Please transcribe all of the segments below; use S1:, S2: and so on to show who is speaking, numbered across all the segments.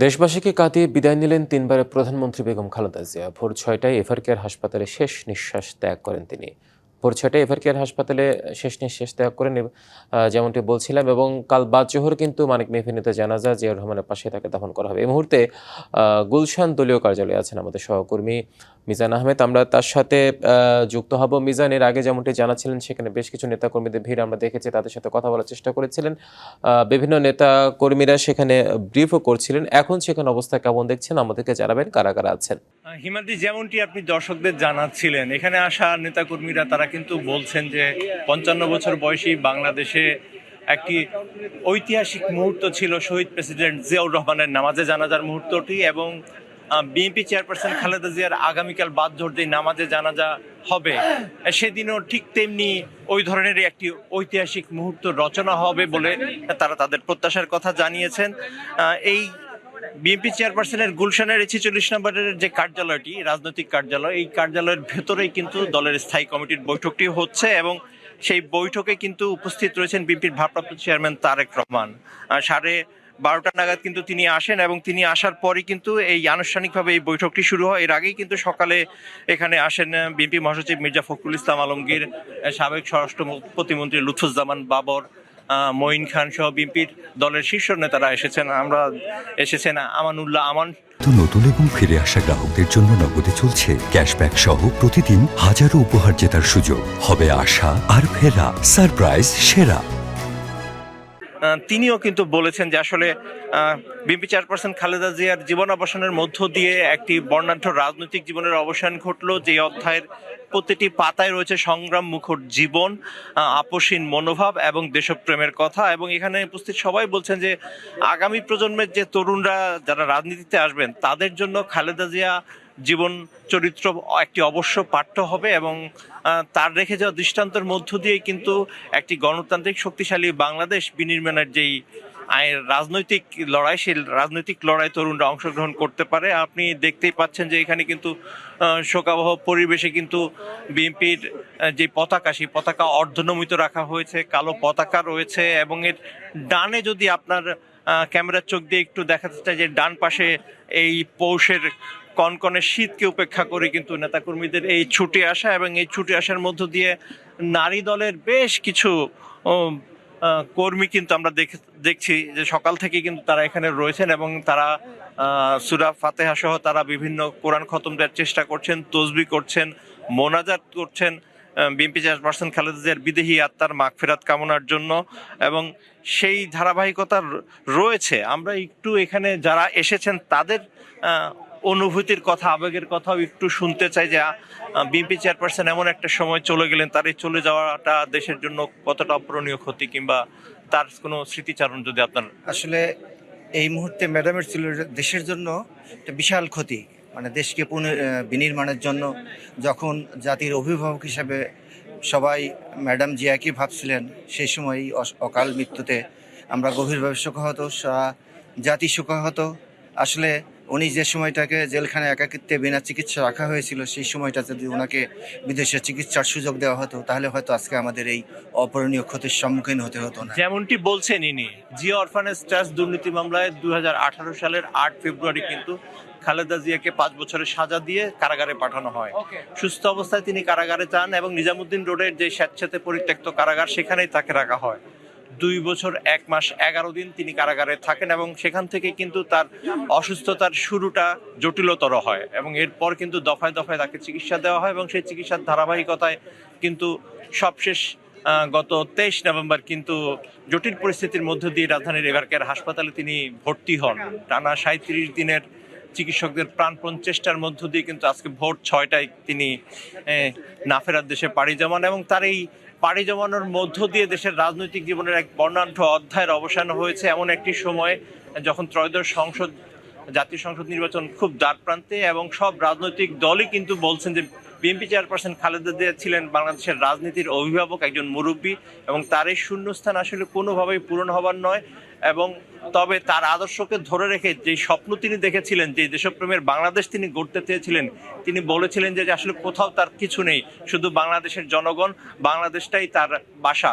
S1: দেশবাসীকে কাঁদিয়ে বিদায় নিলেন তিনবারের প্রধানমন্ত্রী বেগম খালেদা জিয়া। ভোর ৬টায় এভারকেয়ার হাসপাতালে শেষ নিঃশ্বাস ত্যাগ করেন তিনি। ভোর ৬টায় এভারকেয়ার হাসপাতালে শেষ নিঃশ্বাস ত্যাগ করেন যেমনটি বলছিলাম, এবং কাল বাদ জোহর কিন্তু মানিক মেহফিনিতে জানাজা জিয়াউর রহমানের পাশে তাকে দাফন করা হবে। এই মুহূর্তে গুলশান দলীয় কার্যালয়ে আছেন আমাদের সহকর্মী মিজান আহমেদ। আমরা তার সাথে যুক্ত হব। মিজান, এর আগে যেমনটি জানাচ্ছিলেন সেখানে বেশ কিছু নেতাকর্মীদের ভিড় আমরা দেখেছি, তাদের সাথে কথা বলার চেষ্টা করেছিলেন। বিভিন্ন নেতাকর্মীরা সেখানে ব্রিফও করছিলেন। এখন সেখানে অবস্থা কেমন দেখছেন আমাদেরকে জানাবেন, কারা কারা আছেন?
S2: হিমাদ্রি, যেমনটি আপনি দর্শকদের জানাচ্ছিলেন, এখানে আসা নেতাকর্মীরা তারা কিন্তু বলছেন যে ৫৫ বছর বয়সী বাংলাদেশে একটি ঐতিহাসিক মুহূর্ত ছিল শহীদ প্রেসিডেন্ট জিয়াউর রহমানের নামাজে জানাজার মুহূর্তটি, এবং বিএনপি চেয়ারপারসন খালেদা জিয়ার আগামীকাল বাদ জোহর যেই নামাজে জানাজা হবে সেদিনও ঠিক তেমনি ওই ধরনেরই একটি ঐতিহাসিক মুহূর্ত রচনা হবে বলে তারা তাদের প্রত্যাশার কথা জানিয়েছেন। এই বিএনপি চেয়ারপারসনের গুলশানের ৪৬ নম্বরের যে কার্যালয়টি, রাজনৈতিক কার্যালয়, এই কার্যালয়ের ভেতরেই কিন্তু দলের স্থায়ী কমিটির বৈঠকটি হচ্ছে, এবং সেই বৈঠকে কিন্তু উপস্থিত রয়েছেন বিএনপির ভারপ্রাপ্ত চেয়ারম্যান তারেক রহমান। 12:30 নাগাদ কিন্তু তিনি আসেন, এবং তিনি আসার পরই কিন্তু এই আনুষ্ঠানিকভাবে এই বৈঠকটি শুরু হয়। এর আগেই কিন্তু সকালে এখানে আসেন বিএনপি মহাসচিব মির্জা ফখরুল ইসলাম আলমগীর, সাবেক স্বরাষ্ট্র প্রতিমন্ত্রী লুৎফুজ্জামান বাবর, মঈন খান সহ বিএনপির দলের শীর্ষ নেতারা এসেছেন আমানুল্লাহ আমান।
S3: নতুন এবং ফিরে আসা গ্রাহকদের জন্য নগদে চলছে ক্যাশব্যাক সহ প্রতিদিন হাজারো উপহার জেতার সুযোগ। হবে আশা আর ফেরা, সারপ্রাইজ সেরা।
S2: তিনিও কিন্তু বলেছেন যে আসলে বিএনপি চেয়ারপারসন খালেদা জিয়ার জীবনাবসানের মধ্য দিয়ে একটি বর্ণাঢ্য রাজনৈতিক জীবনের অবসান ঘটলো, যে অধ্যায়ের প্রতিটি পাতায় রয়েছে সংগ্রাম মুখর জীবন, আপোষহীন মনোভাব এবং দেশপ্রেমের কথা। এবং এখানে উপস্থিত সবাই বলছেন যে আগামী প্রজন্মের যে তরুণরা যারা রাজনীতিতে আসবেন তাদের জন্য খালেদা জিয়া জীবন চরিত্র একটি অবশ্য পাঠ্য হবে, এবং তার রেখে যাওয়া দৃষ্টান্তের মধ্য দিয়ে কিন্তু একটি গণতান্ত্রিক শক্তিশালী বাংলাদেশ বিনির্মাণের যেই রাজনৈতিক লড়াই, সেই রাজনৈতিক লড়াই তরুণরা অংশগ্রহণ করতে পারে। আপনি দেখতেই পাচ্ছেন যে এখানে কিন্তু শোকাবহ পরিবেশে কিন্তু বিএনপির যে পতাকা, সেই পতাকা অর্ধনমিত রাখা হয়েছে, কালো পতাকা রয়েছে, এবং এর ডানে যদি আপনার ক্যামেরার চোখ দিয়ে একটু দেখাতে চাই যে ডান পাশে এই পৌষের কনকনে শীতকে উপেক্ষা করে কিন্তু নেতাকর্মীদের এই ছুটে আসা, এবং এই ছুটে আসার মধ্য দিয়ে নারী দলের বেশ কিছু কর্মী কিন্তু আমরা দেখছি যে সকাল থেকে কিন্তু তারা এখানে রয়েছেন, এবং তারা সূরা ফাতিহা সহ তারা বিভিন্ন কোরআন খতম দেওয়ার চেষ্টা করছেন, তসবিহ করছেন, মোনাজাত করছেন বিএনপি চেয়ারপারসন খালেদা জিয়ার বিদেহী আত্মার মাগফিরাত কামনার জন্য। এবং সেই ধারাবাহিকতা রয়েছে। আমরা একটু এখানে যারা এসেছেন তাদের অনুভূতির কথা, আবেগের কথাও একটু শুনতে চাই, যে বিএনপি চেয়ারপারসন এমন একটা সময় চলে গেলেন, তার এই চলে যাওয়াটা দেশের জন্য কতটা অপূরণীয় ক্ষতি, কিংবা তার কোনো স্মৃতিচারণ যদি আপনার।
S4: আসলে এই মুহূর্তে ম্যাডামের ছিল দেশের জন্য একটা বিশাল ক্ষতি, মানে দেশকে বিনির্মাণের জন্য যখন জাতির অভিভাবক হিসাবে সবাই ম্যাডাম জিয়াকে ভাবছিলেন, সেই সময় অকাল মৃত্যুতে আমরা গভীরভাবে শোকাহত, জাতি শোকাহত। আসলে উনি যে সময়টাকে জেলখানায় একাকিত্বে বিনা চিকিৎসা রাখা হয়েছিল, সেই সময়টা যদি ওনাকে বিদেশে চিকিৎসার সুযোগ দেওয়া হতো তাহলে হয়তো আজকে আমাদের এই অপূরণীয় ক্ষতির সম্মুখীন হতে হতো না।
S2: যেমনটি বলছেন ইনি, জিয়া অরফানেজ ট্রাস্ট দুর্নীতি মামলায় 2018 সালের 8 ফেব্রুয়ারি কিন্তু খালেদা জিয়াকে 5 বছরের সাজা দিয়ে কারাগারে পাঠানো হয়। সুস্থ অবস্থায় তিনি কারাগারে যান, এবং নিজামুদ্দিন রোডের যে স্বেচ্ছাতে পরিত্যক্ত কারাগার, সেখানেই তাকে রাখা হয়। 2 বছর 1 মাস 11 দিন তিনি কারাগারে থাকেন, এবং সেখান থেকে কিন্তু তার অসুস্থতার শুরুটা জটিলতর হয়, এবং এরপর কিন্তু দফায় দফায় তাকে চিকিৎসা দেওয়া হয়, এবং সেই চিকিৎসার ধারাবাহিকতায় কিন্তু সবশেষ গত 23 নভেম্বর কিন্তু জটিল পরিস্থিতির মধ্য দিয়ে রাজধানীর এভারকেয়ার হাসপাতালে তিনি ভর্তি হন। টানা 37 দিনের চিকিৎসকদের প্রাণপণ চেষ্টার মধ্য দিয়ে কিন্তু আজকে ভোর 6টায় তিনি না ফেরার দেশে পাড়ি জমান, এবং তার এই পাড়ি জমানোর মধ্য দিয়ে দেশের রাজনৈতিক জীবনের এক বর্ণাঢ্য অধ্যায়ের অবসান হয়েছে এমন একটি সময় যখন ত্রয়োদশ জাতীয় সংসদ নির্বাচন খুব দ্বার প্রান্তে, এবং সব রাজনৈতিক দলই কিন্তু বলছেন যে বিএনপি চেয়ারপারসন খালেদা জিয়া ছিলেন বাংলাদেশের রাজনীতির অভিভাবক, একজন মুরব্বী, এবং তার এই শূন্যস্থান আসলে কোনোভাবেই পূরণ হবার নয়। এবং তবে তার আদর্শকে ধরে রেখে যে স্বপ্ন তিনি দেখেছিলেন, যে দেশপ্রেমের বাংলাদেশ তিনি গড়তে চেয়েছিলেন, তিনি বলেছিলেন যে আসলে কোথাও তার কিছু নেই, শুধু বাংলাদেশের জনগণ, বাংলাদেশটাই তার বাসা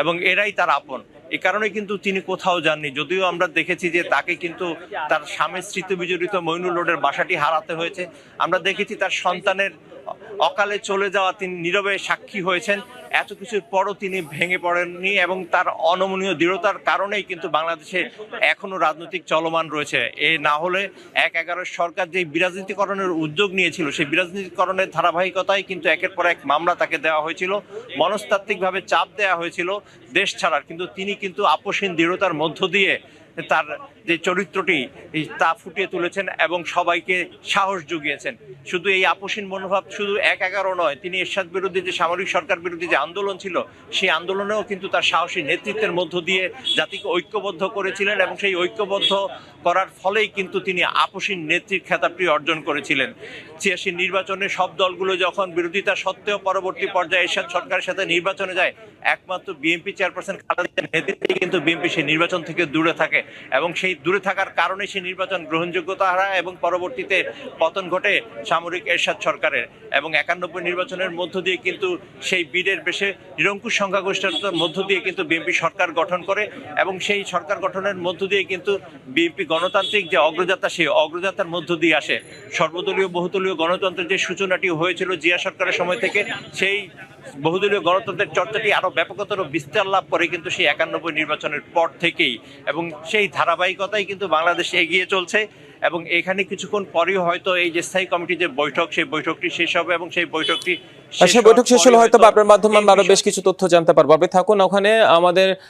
S2: এবং এরাই তার আপন। এই কারণে কিন্তু তিনি কোথাও যাননি। যদিও আমরা দেখেছি যে তাকে কিন্তু তার স্বামীর স্মৃতিবিজড়িত মইনুল রোডের বাসাটি হারাতে হয়েছে। আমরা দেখেছি তার সন্তানের অকালে চলে যাওয়া তিনি নীরবে সাক্ষী হয়েছেন। এত কিছুর পরও তিনি ভেঙে পড়েননি এবং তার অনমনীয় দৃঢ়তার কারণেই কিন্তু বাংলাদেশে এখনো রাজনৈতিক চলমান রয়েছে। এ না হলে ১/১১ সরকার যে বিরাজনীতিকরণের উদ্যোগ নিয়েছিল, সেই বিরাজনীতিকরণের ধারাবাহিকতায় কিন্তু একের পর এক মামলা তাকে দেওয়া হয়েছিল, মনস্তাত্ত্বিকভাবে চাপ দেওয়া হয়েছিল দেশ ছাড়ার। কিন্তু তিনি কিন্তু আপোষহীন দৃঢ়তার মধ্য দিয়ে তার যে চরিত্রটি তা ফুটিয়ে তুলেছেন এবং সবাইকে সাহস জুগিয়েছেন। শুধু এই আপোষহীন মনোভাব শুধু ১/১১ নয়, তিনি এরশাদ বিরোধী যে সামরিক সরকার বিরোধী যে আন্দোলন ছিল, সেই আন্দোলনেও কিন্তু তার সাহসী নেতৃত্বের মধ্য দিয়ে জাতিকে ঐক্যবদ্ধ করেছিলেন এবং সেই ঐক্যবদ্ধ করার ফলেই কিন্তু তিনি আপোষহীন নেত্রীর খেতাবটি অর্জন করেছিলেন। ৮৬ নির্বাচনে সব দলগুলো যখন বিরোধিতা সত্ত্বেও পরবর্তী পর্যায়ে এরশাদ সরকারের সাথে নির্বাচনে যায়, একমাত্র বিএনপি চেয়ারপারসন খালেদা জিয়ার নেতৃত্বে কিন্তু বিএনপি সেই নির্বাচন থেকে দূরে থাকে এবং সেই দূরে থাকার কারণে সেই নির্বাচন গ্রহণযোগ্যতা হারায় এবং পরবর্তীতে পতন ঘটে সামরিক এরশাদ সরকারের। এবং ৯১ নির্বাচনের মধ্য দিয়ে কিন্তু সেই বীরের বেশে নিরঙ্কুশ সংখ্যাগরিষ্ঠতার মধ্য দিয়ে কিন্তু বিএনপি সরকার গঠন করে এবং সেই সরকার গঠনের মধ্য দিয়ে কিন্তু বিএনপি গণতান্ত্রিক যে অগ্রযাত্রা, সেই অগ্রযাত্রার মধ্য দিয়ে আসে। সর্বদলীয় বহুদলীয় গণতন্ত্রের যে সূচনাটি হয়েছিল জিয়া সরকারের সময় থেকে, সেই বহুদলীয় গণতন্ত্রের চর্চাটি আরো ব্যাপকতর বিস্তার লাভ করে কিন্তু সেই ৯১ নির্বাচনের পর থেকেই, এবং সেই ধারাবাহিকতাই কিন্তু বাংলাদেশ এগিয়ে চলছে। এবং এখানে কিছুক্ষণ পরেই হয়তো এই যে স্থায়ী কমিটির যে বৈঠক, সেই বৈঠকটি শেষ হবে এবং সেই বৈঠকটি
S1: সেই বৈঠক শেষ হলে হয়তো আপনার মাধ্যমে আমরা আরো বেশ কিছু তথ্য জানতে পারবো। আপনি থাকুন ওখানে, আমাদের